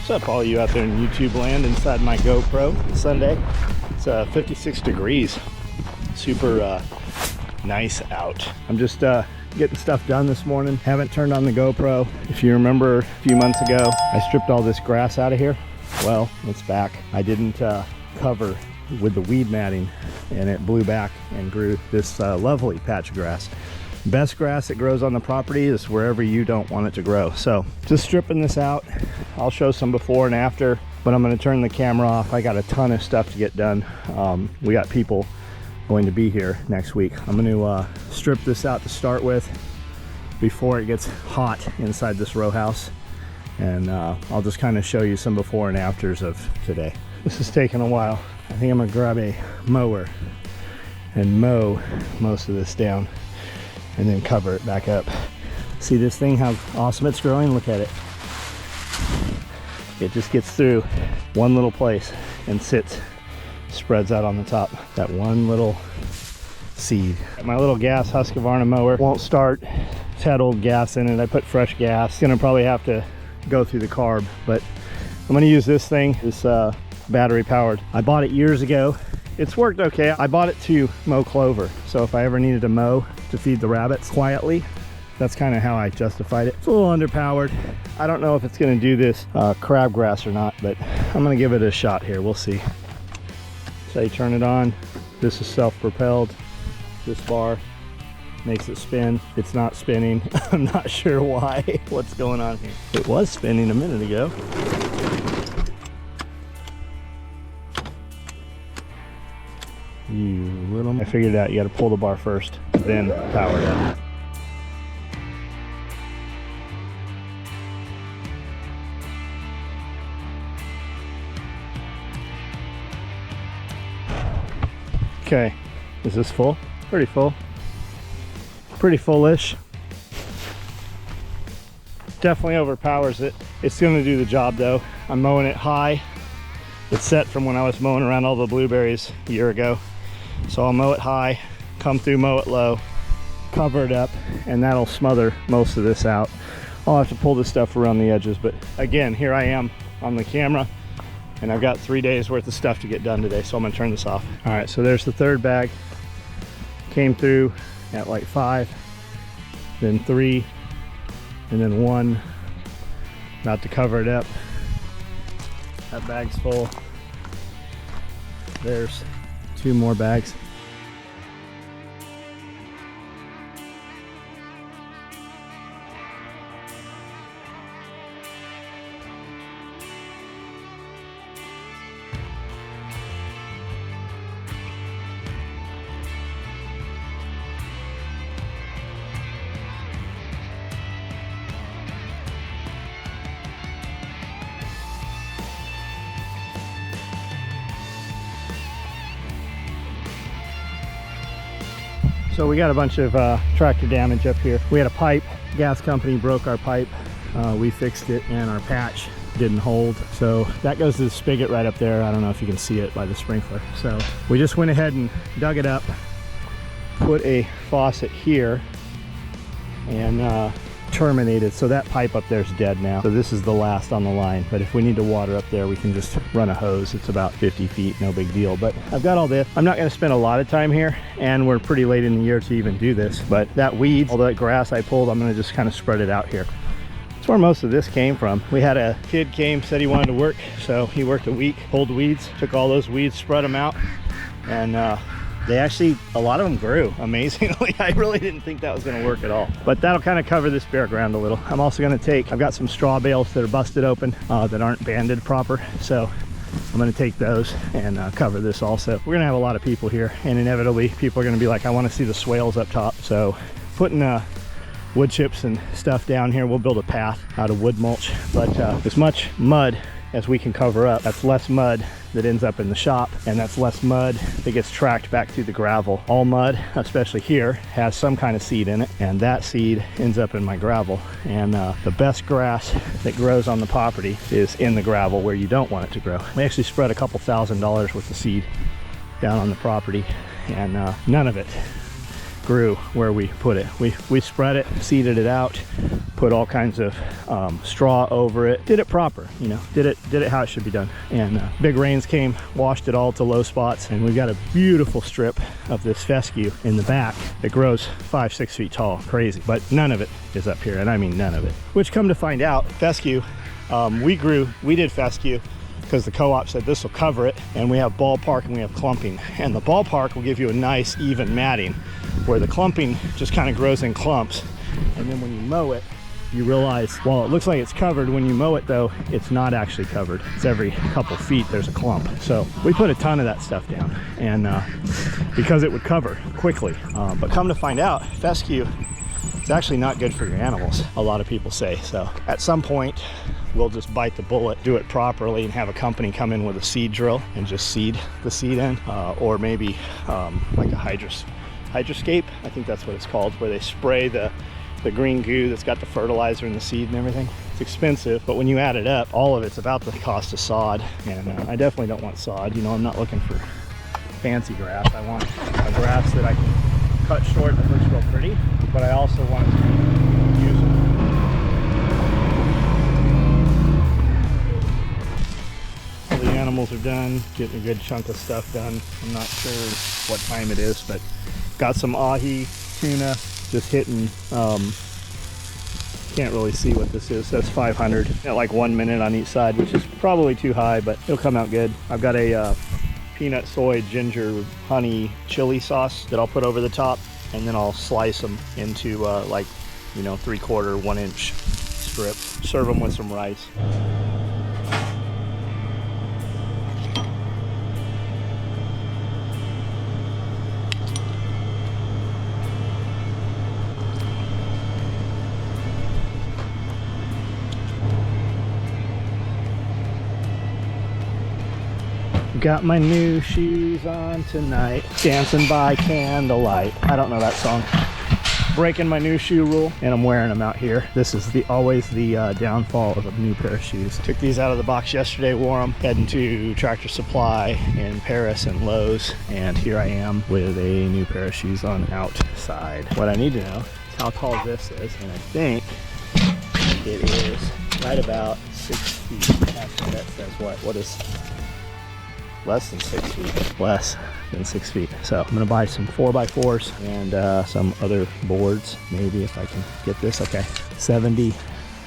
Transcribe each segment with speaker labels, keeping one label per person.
Speaker 1: What's up, all you out there in YouTube land inside my GoPro? Sunday. It's 56 degrees. Super nice out. I'm just getting stuff done this morning. Haven't turned on the GoPro. If you remember a few months ago, I stripped all this grass out of here. Well, it's back. I didn't cover with the weed matting, and it blew back and grew this lovely patch of grass. Best grass that grows on the property is wherever you don't want it to grow. So just stripping this out. I'll show some before and after, but I'm going to turn the camera off. I got a ton of stuff to get done. We got people going to be here next week. I'm going to strip this out to start with before it gets hot inside this row house, and I'll just kind of show you some before and afters of today. This is taking a while. I think I'm going to grab a mower and mow most of this down and then cover it back up. See this thing, how awesome it's growing? Look at it. It just gets through one little place and sits, spreads out on the top. That one little seed. My little gas Husqvarna mower won't start. It's had old gas in it. I put fresh gas. It's gonna probably have to go through the carb, but I'm gonna use this thing. This battery powered. I bought it years ago. It's worked okay. I bought it to mow clover. So if I ever needed to mow to feed the rabbits quietly, that's kind of how I justified it. It's a little underpowered. I don't know if it's gonna do this crabgrass or not, but I'm gonna give it a shot here. We'll see. So you turn it on. This is self-propelled. This bar makes it spin. It's not spinning. I'm not sure why. What's going on here? It was spinning a minute ago. You little... I figured out you got to pull the bar first, then power it up. Okay, is this full? Pretty full. Pretty full-ish. Definitely overpowers it. It's going to do the job though. I'm mowing it high. It's set from when I was mowing around all the blueberries a year ago. So I'll mow it high, come through, mow it low, cover it up, and that'll smother most of this out. I'll have to pull this stuff around the edges, but again, here I am on the camera, and I've got 3 days worth of stuff to get done today, so I'm gonna turn this off. All right, so there's the third bag. Came through at like 5, then 3, and then 1. About to cover it up. That bag's full. There's 2 more bags. So we got a bunch of tractor damage up here. We had a pipe, gas company broke our pipe. We fixed it and our patch didn't hold. So that goes to the spigot right up there. I don't know if you can see it by the sprinkler. So we just went ahead and dug it up, put a faucet here, and terminated. So that pipe up there is dead now. So this is the last on the line. But if we need to water up there, we can just run a hose. It's about 50 feet, no big deal. But I've got all this. I'm not going to spend a lot of time here, and we're pretty late in the year to even do this. But that weed, all that grass I pulled, I'm going to just kind of spread it out here. That's where most of this came from. We had a kid came, said he wanted to work, so he worked a week, pulled weeds, took all those weeds, spread them out, and they actually, a lot of them grew, amazingly. I really didn't think that was gonna work at all. But that'll kind of cover this bare ground a little. I'm also gonna take, I've got some straw bales that are busted open that aren't banded proper. So I'm gonna take those and cover this also. We're gonna have a lot of people here, and inevitably people are gonna be like, I wanna see the swales up top. So putting wood chips and stuff down here, we'll build a path out of wood mulch. But as much mud as we can cover up, that's less mud that ends up in the shop, and that's less mud that gets tracked back through the gravel. All mud, especially here, has some kind of seed in it, and that seed ends up in my gravel. And the best grass that grows on the property is in the gravel where you don't want it to grow. We actually spread a couple $1,000s worth of seed down on the property, and none of it grew where we put it. We spread it, seeded it out, put all kinds of straw over it, did it proper, you know, did it how it should be done. And big rains came, washed it all to low spots, and we've got a beautiful strip of this fescue in the back that grows 5-6 feet tall. Crazy, but none of it is up here, and I mean none of it. Which, come to find out, fescue, we did fescue because the co-op said this will cover it, and we have ballpark and we have clumping, and the ballpark will give you a nice even matting, where the clumping just kind of grows in clumps. And then when you mow it, you realize, while it looks like it's covered, when you mow it though, it's not actually covered. It's every couple feet there's a clump. So we put a ton of that stuff down, and because it would cover quickly. But come to find out, fescue is actually not good for your animals, a lot of people say. So at some point, we'll just bite the bullet, do it properly, and have a company come in with a seed drill and just seed the seed in, or maybe like a hydroscape, I think that's what it's called, where they spray the green goo that's got the fertilizer and the seed and everything. It's expensive, but when you add it up, all of it's about the cost of sod, and I definitely don't want sod. You know, I'm not looking for fancy grass. I want a grass that I can cut short that looks real pretty, but I also want it to be usable. All the animals are done, getting a good chunk of stuff done. I'm not sure what time it is, but got some ahi, tuna, just hitting, can't really see what this is. That's 500 at like 1 minute on each side, which is probably too high, but it'll come out good. I've got a peanut, soy, ginger, honey, chili sauce that I'll put over the top, and then I'll slice them into like, you know, 3/4, 1 inch strips. Serve them with some rice. Got my new shoes on tonight, dancing by candlelight. I don't know that song. Breaking my new shoe rule, and I'm wearing them out here. This is always the downfall of a new pair of shoes. Took these out of the box yesterday, wore them, heading to Tractor Supply in Paris and Lowe's, and here I am with a new pair of shoes on outside. What I need to know is how tall this is, and I think it is right about 6 feet. Actually, that says what is less than 6 feet, less than 6 feet. So I'm gonna buy some 4x4s and some other boards, maybe, if I can get this. Okay, 70,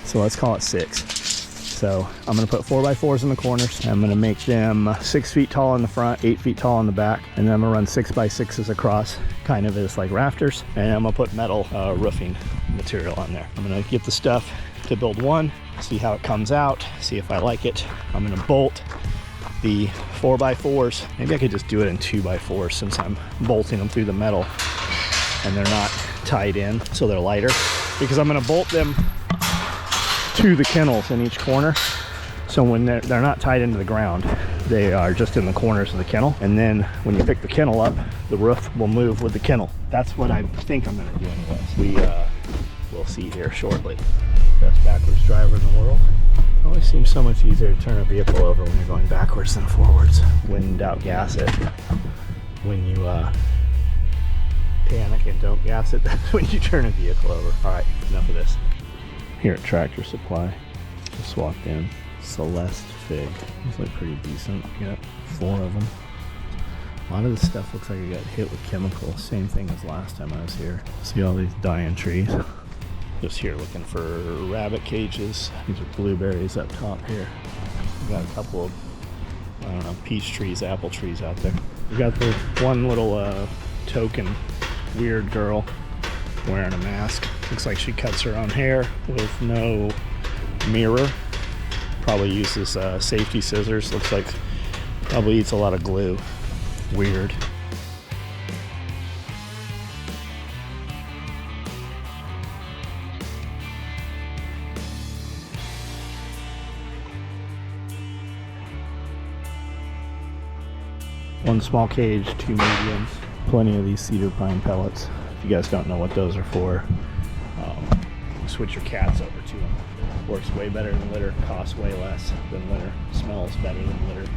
Speaker 1: so let's call it 6. So I'm gonna put 4x4s in the corners. I'm gonna make them 6 feet tall in the front, 8 feet tall in the back, and then I'm gonna run 6x6s across, kind of as like rafters, and I'm gonna put metal roofing material on there. I'm gonna get the stuff to build one, see how it comes out, see if I like it. I'm gonna bolt the 4x4s. Maybe I could just do it in 2x4s, since I'm bolting them through the metal and they're not tied in, so they're lighter, because I'm going to bolt them to the kennels in each corner, so when they're not tied into the ground, they are just in the corners of the kennel, and then when you pick the kennel up, the roof will move with the kennel. That's what I think I'm going to do anyways. We'll see here shortly. Best backwards driver in the world. It always seems so much easier to turn a vehicle over when you're going backwards than forwards. When in doubt, gas it. When you panic and don't gas it, that's when you turn a vehicle over. All right, enough of this. Here at Tractor Supply, just walked in. Celeste Fig. These look pretty decent. Got 4 of them. A lot of this stuff looks like it got hit with chemicals. Same thing as last time I was here. See all these dying trees? Just here looking for rabbit cages. These are blueberries up top here. We got a couple of, I don't know, peach trees, apple trees out there. We got the one little token weird girl wearing a mask. Looks like she cuts her own hair with no mirror. Probably uses safety scissors. Looks like probably eats a lot of glue. Weird. One small cage, 2 mediums, plenty of these cedar pine pellets. If you guys don't know what those are for, switch your cats over to them. Works way better than litter, costs way less than litter, smells better than litter.